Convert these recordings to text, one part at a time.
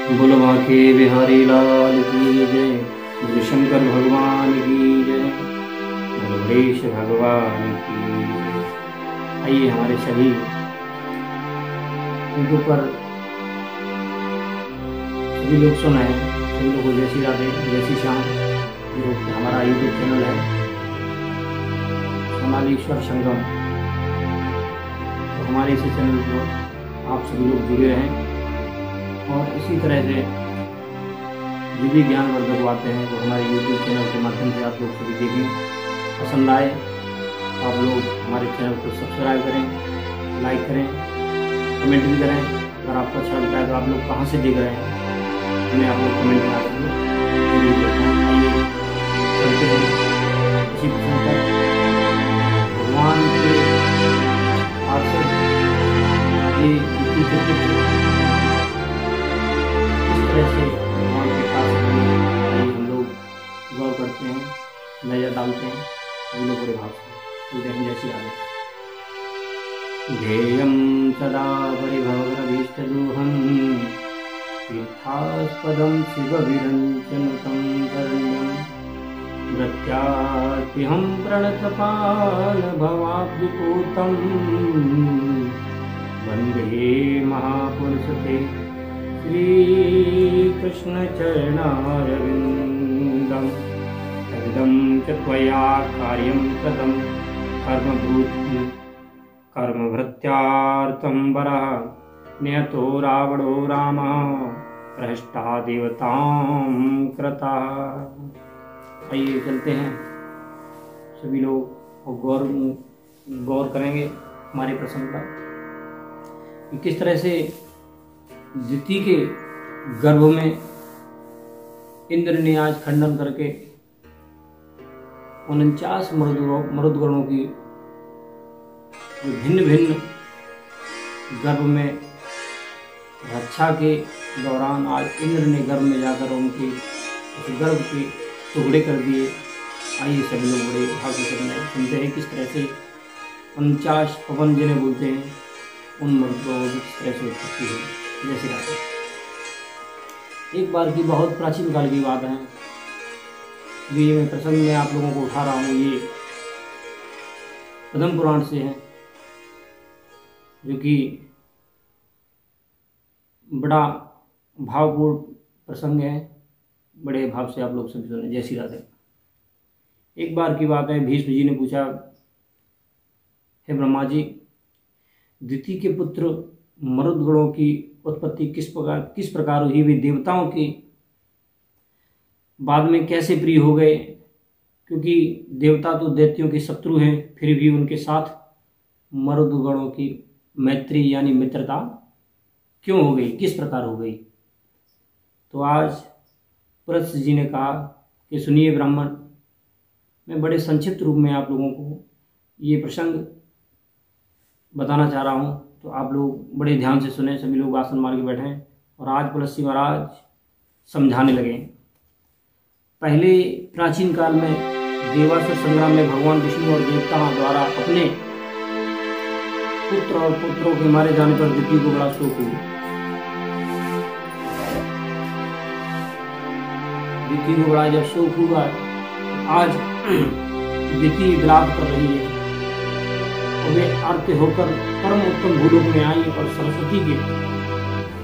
बोलो बांके बिहारी लाल की जय। बोलो शंकर भगवान की जय। बोलो गणेश भगवान की जय। आइए हमारे सभी यूट्यूब पर सभी लोग सुन रहे हैं, सभी लोगों को जय श्री राधे जय श्री श्याम। जो हमारा यूट्यूब चैनल है सोनालीश्वर संगम, तो हमारे इसी चैनल पर आप सभी लोग जुड़े रहें और इसी तरह से जो भी ज्ञानवर्धक बातें हैं वो हमारे यूट्यूब चैनल के माध्यम से आप लोग सभी देखें। पसंद आए आप लोग हमारे चैनल को सब्सक्राइब करें, लाइक करें, कमेंट भी करें। अगर आपको अच्छा लगता है तो आप लोग कहाँ से देख रहे हैं हमें आप लोग कमेंट में आकर जरूर बताएं। आइए चलते हैं इसी प्रश्न पर। भगवान के आश्रय से भगवान के पास हम लोग गौर करते हैं, नजर डालते हैं, सभी लोग बड़े भाव से चलते हैं। जैसी आगे ध्येयं सदा परिभवग्रभीष्टदोहं तीर्थास्पदं शिवविरञ्चनुतं शरण्यं प्रत्यार्तिहं प्रणतपालभवाब्धिपूतं वन्दे महापुरुषते श्रीकृष्ण चरणारविन्दं। तदिदं च त्वया कार्यं कृतं कर्मभृत्यार्थं वरः नियतो रावणो रामः भ्रष्टा देवतां कृतः। आइए चलते हैं सभी लोग और गौर करेंगे हमारे प्रसंग पर। किस तरह से दिति के गर्भ में इंद्र ने आज खंडन करके 49 मरुदगणों की भिन्न भिन्न गर्भ में रक्षा के दौरान आज इंद्र ने गर्भ में जाकर उनके गर्भ के टुकड़े कर दिए। आइए सभी लोग बड़े भाव से सुनते हैं किस तरह से 49 पवन जिन्हें बोलते हैं उन मरुदगणों की किस तरह से उत्पत्ति हुई। जैसे एक बार की बहुत प्राचीन काल की बात है, ये मैं प्रसंग में आप लोगों को उठा रहा हूँ। ये पद्म पुराण से है, जो कि बड़ा भावपूर्ण प्रसंग है। बड़े भाव से आप लोग सभी सुने। जय श्री राधे। एक बार की बात है, भीष्म जी ने पूछा, हे ब्रह्मा जी, दिति के पुत्र मरुदगणों की उत्पत्ति किस प्रकार हुई? वे देवताओं के बाद में कैसे प्रिय हो गए? क्योंकि देवता तो दैत्यों के शत्रु हैं, फिर भी उनके साथ मरुदगणों की मैत्री यानी मित्रता क्यों हो गई, किस प्रकार हो गई? तो आज पुरस्त जी ने कहा कि सुनिए ब्राह्मण, मैं बड़े संक्षिप्त रूप में आप लोगों को ये प्रसंग बताना चाह रहा हूँ, तो आप लोग बड़े ध्यान से सुने। सभी लोग आसन मार के बैठें और आज पुलस्ती महाराज समझाने लगे। पहले प्राचीन काल में देवासुर संग्राम में भगवान विष्णु और देवताओं द्वारा अपने पुत्र और पुत्रों के मारे जाने पर दिति को बड़ा शोक हुआ। दिति को बड़ा जब शोक हुआ, आज दिति विलाप कर रही है। वे आर्त होकर परम उत्तम भूलोक में आई और सरस्वती के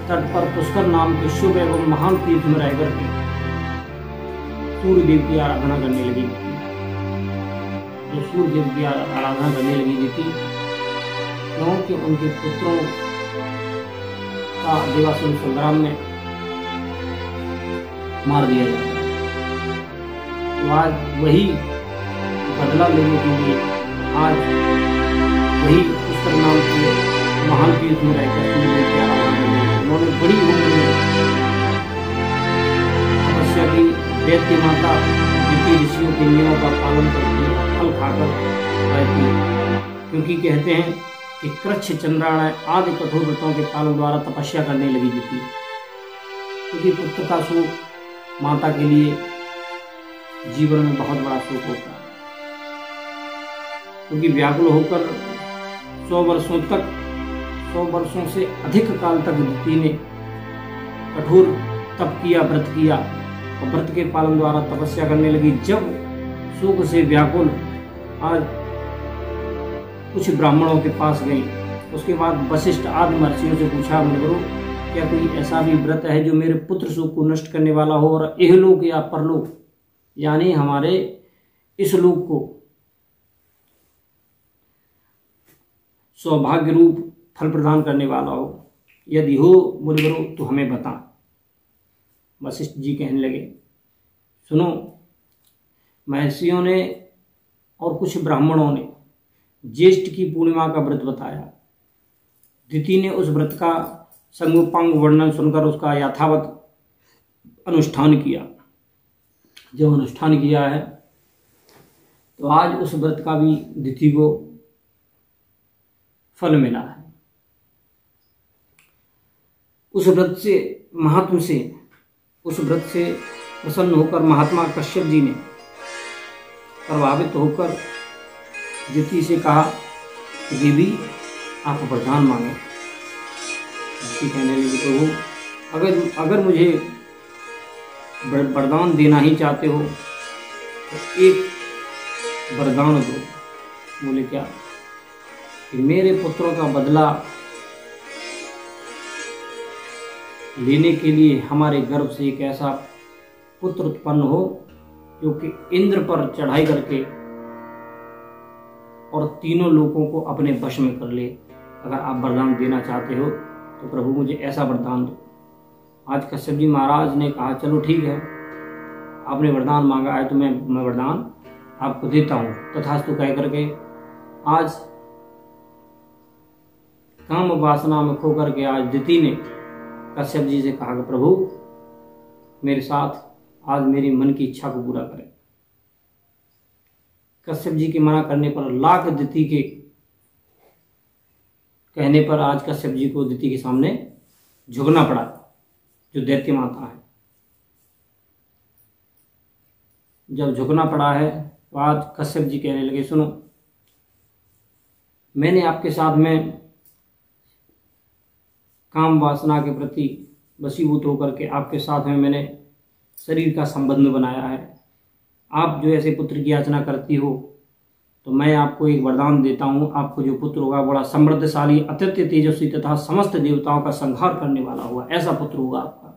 तट पर पुष्कर नाम के शुभ एवं महान तीर्थ में रहकर के सूर्य देव की आराधना करने लगी। जो सूर्य देव की आराधना करने लगी थी, क्योंकि उनके पुत्रों का देवासुर संग्राम में मार दिया जाता है। तो आज वही बदला लेने के लिए आज वही पुष्कर नाम के महान तीर्थ में रहकर सूर्य की आराधना करने, उन्होंने बड़ी उम्र में तपस्या की। दैत्य माता दिति ऋषियों के नियमों का पालन करती फल खाकर रहती, क्योंकि कहते हैं कि कृच्छ चंद्रायण आदि कठोर व्रतों के पालन द्वारा तपस्या करने लगी दिति। क्योंकि पुत्र का शोक माता के लिए जीवन में बहुत बड़ा शोक होता है, क्योंकि व्याकुल होकर 100 वर्षों से अधिक काल तक दिति ने कठोर तप किया, व्रत किया और व्रत के पालन द्वारा तपस्या करने लगी। जब शोक से व्याकुल आज कुछ ब्राह्मणों के पास गई, उसके बाद वशिष्ठ आदि महर्षियों से पूछा, मुनिवरों क्या कोई ऐसा भी व्रत है जो मेरे पुत्र शोक को नष्ट करने वाला हो और इहलोक या परलोक यानी हमारे इस लोक को सौभाग्य रूप फल प्रदान करने वाला हो? यदि हो मुनिवरों तो हमें बता। वशिष्ठ जी कहने लगे, सुनो, महर्षियों ने और कुछ ब्राह्मणों ने ज्येष्ठ की पूर्णिमा का व्रत बताया। दिति ने उस व्रत का संगोपांग वर्णन सुनकर उसका यथावत अनुष्ठान किया। जब अनुष्ठान किया है तो आज उस व्रत का भी दिति को फल मिला है। उस व्रत से महात्म से उस व्रत से प्रसन्न होकर महात्मा कश्यप जी ने प्रभावित होकर दिति से कहा, देवी आप वरदान मांगे। कहने लगी, प्रभु अगर मुझे वरदान देना ही चाहते हो तो एक वरदान दो। बोले क्या? कि मेरे पुत्रों का बदला लेने के लिए हमारे गर्भ से एक ऐसा पुत्र उत्पन्न हो जो कि इंद्र पर चढ़ाई करके और तीनों लोगों को अपने वश में कर ले। अगर आप वरदान देना चाहते हो तो प्रभु मुझे ऐसा वरदान दो। आज कश्यप जी महाराज ने कहा, चलो ठीक है, आपने वरदान मांगा है तो मैं वरदान आपको देता हूँ। तथास्तु कह करके आज काम वासना में खो करके आज दिति ने कश्यप जी से कहा कि प्रभु मेरे साथ आज मेरी मन की इच्छा को पूरा करें। कश्यप जी के मना करने पर लाख दिति के कहने पर आज कश्यप जी को दिति के सामने झुकना पड़ा, जो दैत्य माता है। जब झुकना पड़ा है तो आज कश्यप जी कहने लगे, सुनो, मैंने आपके साथ में काम वासना के प्रति वशीभूत होकर के आपके साथ में मैंने शरीर का संबंध बनाया है। आप जो ऐसे पुत्र की याचना करती हो तो मैं आपको एक वरदान देता हूँ। आपको जो पुत्र होगा बड़ा समृद्धशाली, अत्यंत तेजस्वी तथा समस्त देवताओं का संहार करने वाला होगा, ऐसा पुत्र होगा आपका।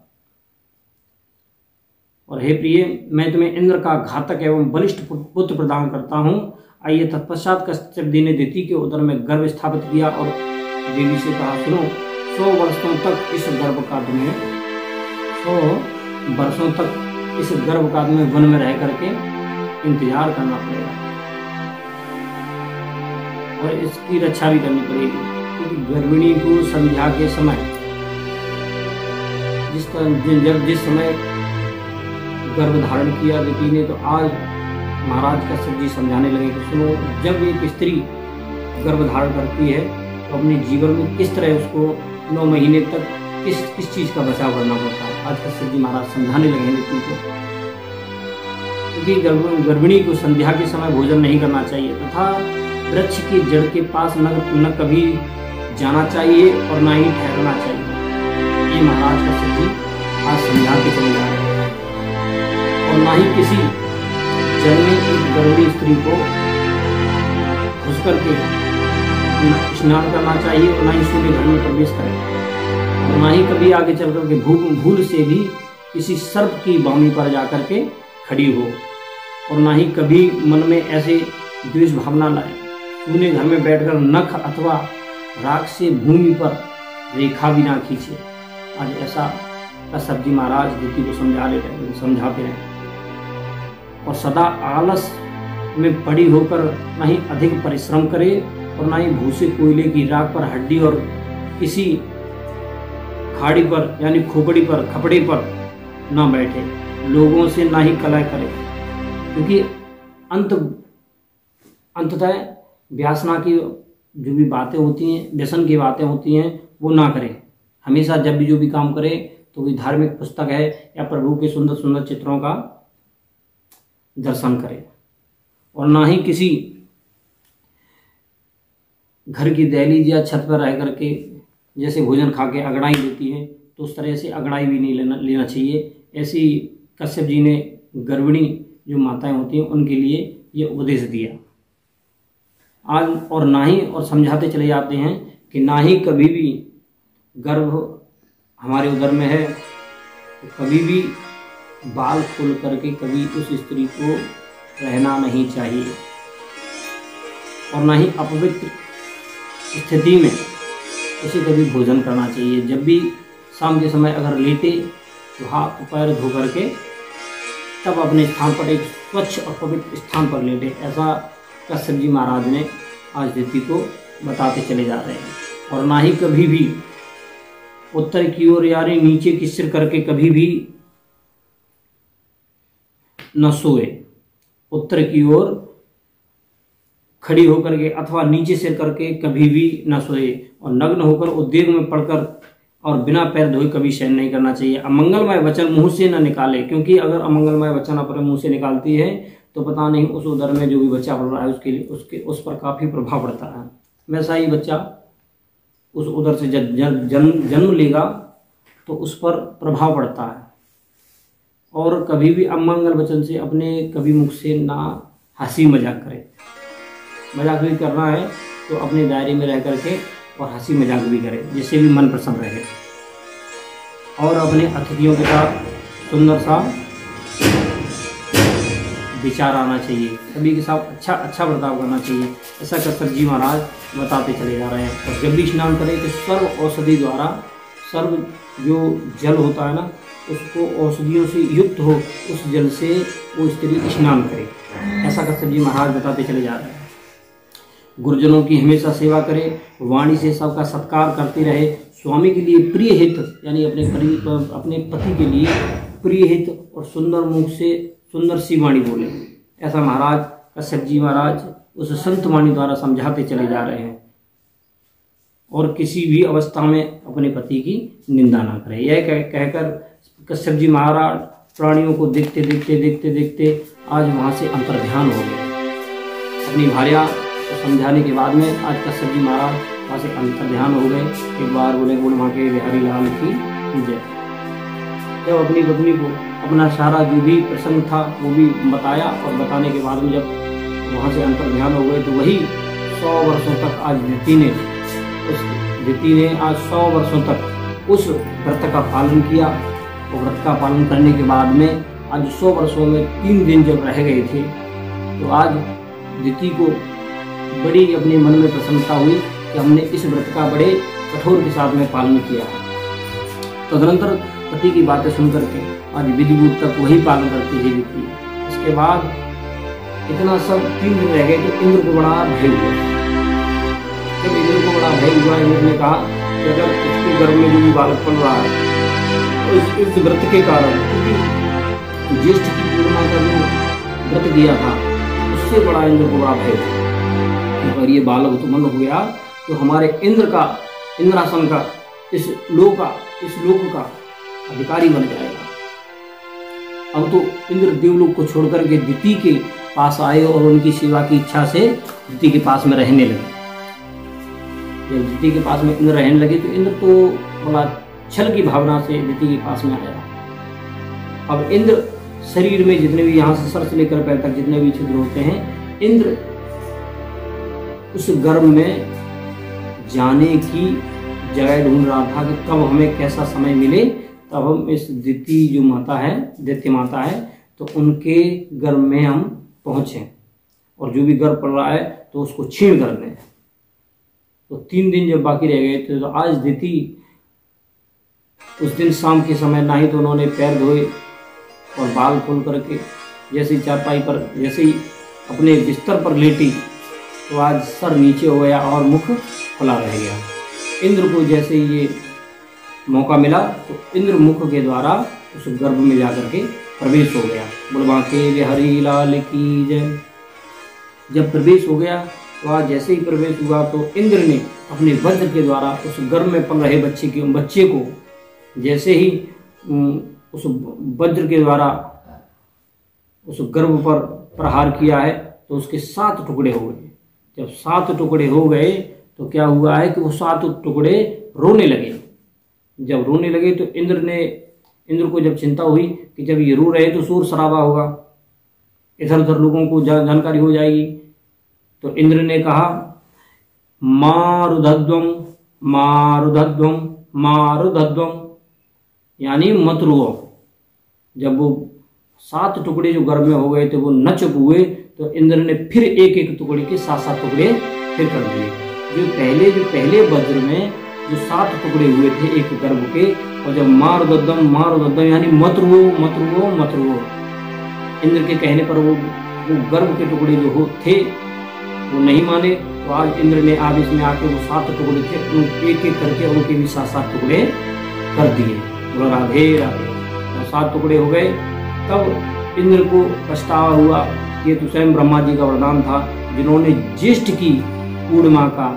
और हे प्रिय, मैं तुम्हें इंद्र का घातक एवं बलिष्ठ पुत्र प्रदान करता हूँ। आइए तत्पश्चात कश्यप जी ने दिति के उदर में गर्भ स्थापित किया और देवी से कहा, सुनो, 100 वर्षों तक इस गर्भकाल में 100 वर्षों तक इस गर्भकाल में वन में रह करके इंतजार करना पड़ेगा और इसकी रक्षा भी करनी पड़ेगी, क्योंकि गर्भिणी को संध्या के समय जिस समय गर्भ धारण किया दिति ने, तो आज महाराज कश्यप जी समझाने लगे कि सुनो, जब एक स्त्री गर्भ धारण करती है तो अपने जीवन में किस तरह उसको 9 महीने तक किस चीज का बचाव करना पड़ता है। आज कश्यप जी महाराज समझाने लगे दिति को, क्योंकि गर्भिणी को संध्या के समय भोजन नहीं करना चाहिए तथा वृक्ष की जड़ के पास न कभी जाना चाहिए और न ही ठहरना चाहिए। ये महाराज कश्यप जी आज समझा के चले जा रहे हैं। और न ही किसी जल में एक गर्भिणी स्त्री को घुस करके स्नान करना चाहिए और न ही सूर्य घर में प्रवेश करें, और न ही कभी आगे चल करके भूल से भी किसी सर्प की वामी पर जाकर के खड़ी हो, और न ही कभी मन में ऐसे द्वेष भावना लाए। सूने घर में बैठकर नख अथवा राख से भूमि पर रेखा भी ना खींचे। आज ऐसा कश्यप जी महाराज दिति को समझाते हैं। और सदा आलस में पड़ी होकर न ही अधिक परिश्रम करे और न ही भूसे कोयले की राख पर हड्डी और किसी खाड़ी पर यानी खोपड़ी पर खपड़े पर न बैठे, लोगों से ना ही कलह करे, क्योंकि अंततः व्यासना की जो भी बातें होती हैं, व्यसन की बातें होती हैं, वो ना करें। हमेशा जब भी जो भी काम करे तो कोई धार्मिक पुस्तक है या प्रभु के सुंदर सुंदर चित्रों का दर्शन करे, और ना ही किसी घर की दहलीज या छत पर रह करके जैसे भोजन खा के अगड़ाई देती है, तो उस तरह से अंगड़ाई भी नहीं लेना चाहिए। ऐसी कश्यप जी ने गर्भिणी जो माताएं होती हैं उनके लिए ये उपदेश दिया। आज और ना ही, और समझाते चले जाते हैं कि ना ही कभी भी गर्भ हमारे उदर में है तो कभी भी बाल खोल करके कभी उस स्त्री को रहना नहीं चाहिए, और ना ही अपवित्र स्थिति में उसे कभी भोजन करना चाहिए। जब भी शाम के समय अगर लेटे तो हाथ पैर धो करके तब अपने स्थान पर एक स्वच्छ और पवित्र स्थान पर लेटे। ऐसा कश्यप जी महाराज ने आज दिति को बताते चले जा रहे हैं। और ना ही कभी भी उत्तर की ओर यानी नीचे की सिर करके कभी भी न सोए। उत्तर की ओर खड़ी होकर के अथवा नीचे सिर करके कभी भी न सोए, और नग्न होकर उद्योग में पड़कर और बिना पैर धोए कभी शयन नहीं करना चाहिए। अमंगलमय वचन मुंह से न निकाले, क्योंकि अगर अमंगलमय वचन अपने मुंह से निकालती है तो पता नहीं उस उदर में जो भी बच्चा पड़ रहा है उसके लिए उस पर काफी प्रभाव पड़ता है। वैसा ही बच्चा उस उदर से जन्म लेगा तो उस पर प्रभाव पड़ता है। और कभी भी अमंगल वचन से अपने कभी मुख से ना हंसी मजाक करे। मजाक भी करना है तो अपने दायरे में रह करके और हंसी मजाक भी करे, जिससे भी मन प्रसन्न रहे। और अपने अतिथियों के साथ सुंदर सा विचार आना चाहिए, सभी के साथ अच्छा बर्ताव करना चाहिए। ऐसा कश्यप जी महाराज बताते चले जा रहे हैं। और जब भी स्नान करें तो सर्व औषधि द्वारा, सर्व जो जल होता है ना उसको औषधियों से युक्त हो उस जल से वो स्त्री स्नान करे। ऐसा कश्यप जी महाराज बताते चले जा रहे हैं। गुरुजनों की हमेशा सेवा करे, वाणी से सबका सत्कार करते रहे, स्वामी के लिए प्रिय हित यानी अपने पति के लिए प्रिय हित और सुंदर मुख से सुंदर सी वाणी बोले। ऐसा महाराज कश्यप जी महाराज उस संत वाणी द्वारा समझाते चले जा रहे हैं। और किसी भी अवस्था में अपने पति की निंदा ना करें। यह कहकर कश्यप जी महाराज प्राणियों को देखते देखते आज वहाँ से अंतर्ध्यान हो गए। अपनी भार्या को समझाने के बाद में आज कश्यप जी महाराज वहाँ से अंतर्ध्यान हो गए। एक बार बोले बोल माँ के बिहारी लाल की जय। जब अपनी पत्नी को अपना सारा जो भी प्रसंग था वो भी बताया, और बताने के बाद में जब वहाँ से अंतर्ध्यान हो गए तो वही 100 वर्षों तक आज दिति ने आज 100 वर्षों तक उस व्रत का पालन किया। और व्रत का पालन करने के बाद में आज 100 वर्षों में 3 दिन जब रह गए थे तो आज दिति को बड़ी अपने मन में प्रसन्नता हुई कि हमने इस व्रत का बड़े कठोर के साथ में पालन किया है। तदनंतर पति की बातें सुनकर के आज विधिवत तक वही पालन करती है दिति। इसके बाद इतना सब 3 दिन रह गए तो इंद्र को बड़ा भय हुआ। जब इंद्र को बड़ा भय हुआ, इंद्र ने कहा कि अगर इसके गर्भ में जो भी बालक पड़ रहा है तो इस व्रत के कारण, क्योंकि ज्येष्ठ की पूर्णिमा का जो व्रत दिया था उससे बड़ा इंद्र को बड़ा भय था। अगर ये बालक उत्पन्न हो गया तो हमारे इंद्रासन का इस लोक का अधिकारी बन जाएगा। अब तो इंद्र देवलोक को छोड़कर के दिति के पास आए और उनकी सेवा की इच्छा से दिति के पास में रहने लगे। जब दिति के पास में इंद्र रहने लगे तो इंद्र तो बड़ा छल की भावना से दिति के पास में आया। अब इंद्र शरीर में जितने भी यहाँ से सर से लेकर पैर तक जितने भी छिद्र होते हैं, इंद्र उस गर्भ में जाने की जगह ढूंढ रहा था कि कब हमें कैसा समय मिले तब हम इस दिति जो माता है, दैत्य माता है, तो उनके गर्भ में हम पहुँचें और जो भी गर्भ पड़ रहा है तो उसको छीण कर दें। तो 3 दिन जब बाकी रह गए थे तो आज दिति उस दिन शाम के समय ना ही तो उन्होंने पैर धोए और बाल खोल करके जैसे चारपाई पर जैसे ही अपने बिस्तर पर लेटी तो आज सर नीचे हो गया और मुख खुला रह गया। इंद्र को जैसे ये मौका मिला तो इंद्र मुख के द्वारा उस गर्भ में जाकर के प्रवेश हो गया। बुलवा के बिहारी लाल की जय। जब प्रवेश हो गया तो आज जैसे ही प्रवेश हुआ तो इंद्र ने अपने वज्र के द्वारा उस गर्भ में पल रहे बच्चे को जैसे ही उस वज्र के द्वारा उस गर्भ पर प्रहार किया है तो उसके 7 टुकड़े हो गए। जब 7 टुकड़े हो गए तो क्या हुआ है कि वो 7 टुकड़े रोने लगे। जब रोने लगे तो इंद्र को जब चिंता हुई कि जब ये रो रहे तो शोर शराबा होगा, इधर उधर लोगों को जानकारी हो जाएगी, तो इंद्र ने कहा मारुधध्वम मारुधध्वम मारुधध्वम, यानी मत रो। जब वो 7 टुकड़े जो गर्भ में हो गए थे वो न चुप हुए तो इंद्र ने फिर एक एक टुकड़े के 7 टुकड़े फिर कर दिए। जो पहले वज्र में जो 7 टुकड़े हुए थे एक गर्भ के, और जब मारुधध्वम यानी मत रो मत रो मत रो, इंद्र के कहने पर वो गर्भ के टुकड़े जो थे वो नहीं माने, तो आज इंद्र ने आदेश में आके वो 7 टुकड़े थे उन एक एक करके उनके भी 7 टुकड़े कर दिए। राधे राधे, 7 टुकड़े हो गए। तब इंद्र को पछतावा हुआ, ये तो स्वयं ब्रह्मा जी का वरदान था, जिन्होंने ज्येष्ठ की पूर्णिमा का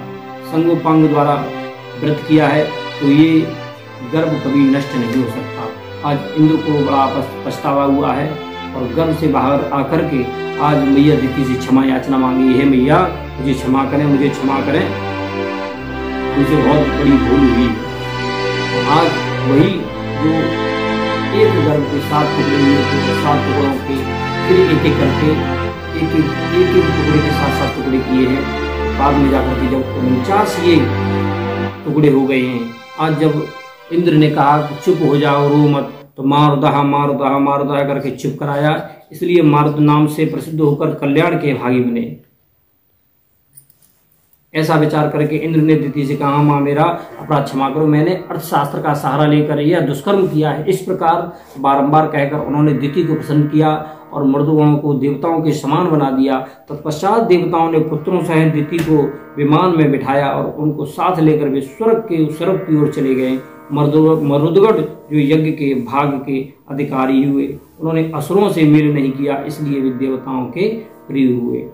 संगोपांग द्वारा व्रत किया है, तो ये गर्भ कभी नष्ट नहीं हो सकता। आज इंद्र को बड़ा पछतावा हुआ है और गर्भ से बाहर आकर के आज मैया दिति से क्षमा याचना मांगी है, मैया मुझे क्षमा करें, मुझे क्षमा करें, मुझसे बहुत बड़ी भूल हुई। तो आज वही जो एक गर्भ के 7 टुकड़े हुए थे, 7 टुकड़ों के फिर एक एक करके एक टुकड़े के 7 टुकड़े किए हैं। बाद में जाकर के जब 49 ये टुकड़े हो गए हैं, आज जब इंद्र ने कहा कि चुप हो जाओ, रो मत, तो मारुदहा करके चुप कराया, इसलिए मारुद नाम से प्रसिद्ध होकर कल्याण के भागी बने। ऐसा विचार करके इंद्र ने दिति से कहा, माँ मेरा अपराध क्षमा करो, मैंने अर्थशास्त्र का सहारा लेकर यह दुष्कर्म किया है। इस प्रकार बारंबार कहकर उन्होंने दिति को प्रसन्न किया और मर्दगणों को देवताओं के समान बना दिया। तत्पश्चात देवताओं ने पुत्रों सहित दिति को विमान में बिठाया और उनको साथ लेकर वे स्वर्ग की ओर चले गए। मरुदगण जो यज्ञ के भाग के अधिकारी हुए, उन्होंने असुरों से मेल नहीं किया, इसलिए वे देवताओं के प्रिय हुए।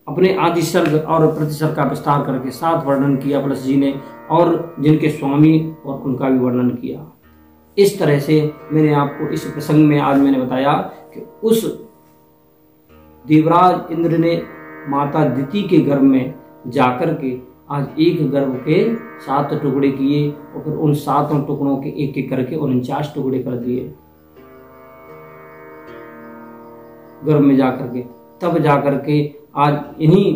अपने आदि सर्ग और प्रतिसर्ग का विस्तार करके 7 वर्णन किया प्लस जी ने, और जिनके स्वामी और उनका भी वर्णन किया। इस तरह से मैंने आपको इस प्रसंग में आज मैंने बताया कि उस देवराज इंद्र ने माता दिति के गर्भ में जाकर के आज एक गर्भ के 7 टुकड़े किए और फिर उन 7 टुकड़ों के एक एक करके 49 टुकड़े कर दिए गर्भ में जाकर के। तब जाकर के आज इन्हीं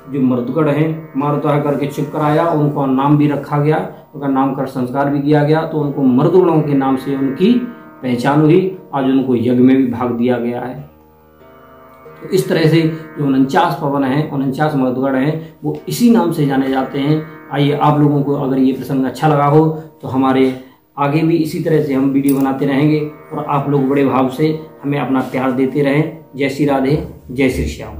जो मर्दगण हैं मारुतः करके चुप कराया, उनको नाम भी रखा गया, उनका नामकरण संस्कार भी किया गया, तो उनको मर्दगणों के नाम से उनकी पहचान हुई। आज उनको यज्ञ में भी भाग दिया गया है। तो इस तरह से जो 49 पवन हैं, 49 मर्दगण हैं, वो इसी नाम से जाने जाते हैं। आइए आप लोगों को अगर ये प्रसंग अच्छा लगा हो तो हमारे आगे भी इसी तरह से हम वीडियो बनाते रहेंगे और आप लोग बड़े भाव से हमें अपना प्यार देते रहें। जय श्री राधे, जय श्री श्याम।